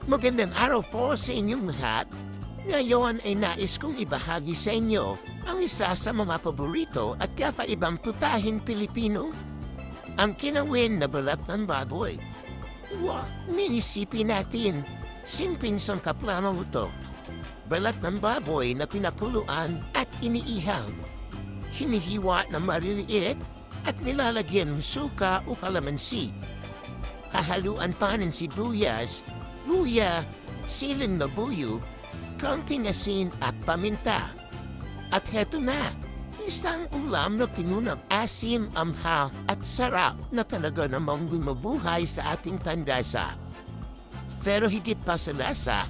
Magandang araw po sa inyong lahat. Ngayon ay nais kong ibahagi sa inyo ang isa sa mga paborito at kakaibang putahin Pilipino. Ang kinawin na balat ng baboy. Niisipin natin, simpleng sangkap lamang ito. Balat ng baboy na pinakuluan at iniihaw. Hinihiwa na maliliit at nilalagyan ng suka o kalamansi. Hahaluan pa ng sibuyas, luya, siling na buyo, kaunting asin at paminta. At heto na, isang ulam na pinunang asim, amha at sarap na talaga namang bumabuhay sa ating pandasa. Pero higit pa sa lasa,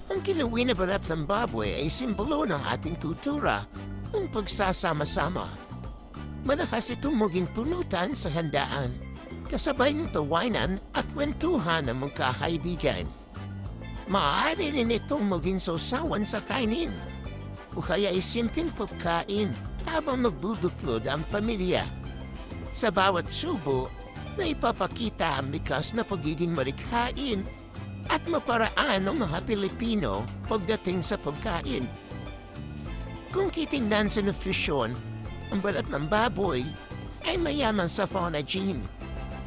ang kilawin na balat ng baboy ay simbolo ng ating kultura, ang pagsasama-sama. Malakas itong maging punutan sa handaan, kasabay ng tawanan at kwentuhan ng mga kaibigan. Maaari rin itong maging sausawan sa kainin, o kaya ay simpleng pagkain habang magbubuklod ang pamilya. Sa bawat subo, na ipapakita ang likas na pagiging malikhain at maparaan ng mga Pilipino pagdating sa pagkain. Kung titingnan sa nutrisyon, ang balat ng baboy ay mayaman sa phonagen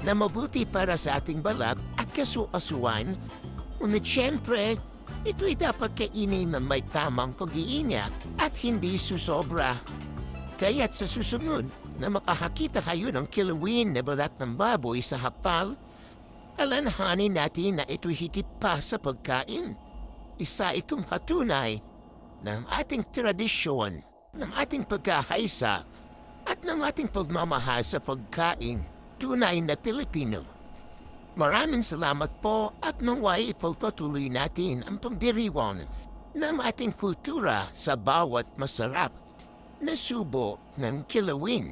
na mabuti para sa ating balat at kasu-asuan. Ngunit siyempre, ito'y dapat kainin ng may tamang pag-iingat at hindi susobra. Kaya't sa susunod na makakakita kayo ng kilawin na balat ng baboy sa hapal, alalahanin natin na ito'y higit pa sa pagkain. Isa itong patunay ng ating tradisyon, ng ating pagkakaisa, at ng ating pagmamahal sa pagkain, tunay na Pilipino. Maraming salamat po at naway ipagpatuloy natin ang pagdiriwang ng ating kultura sa bawat masarap na subo ng kilawin.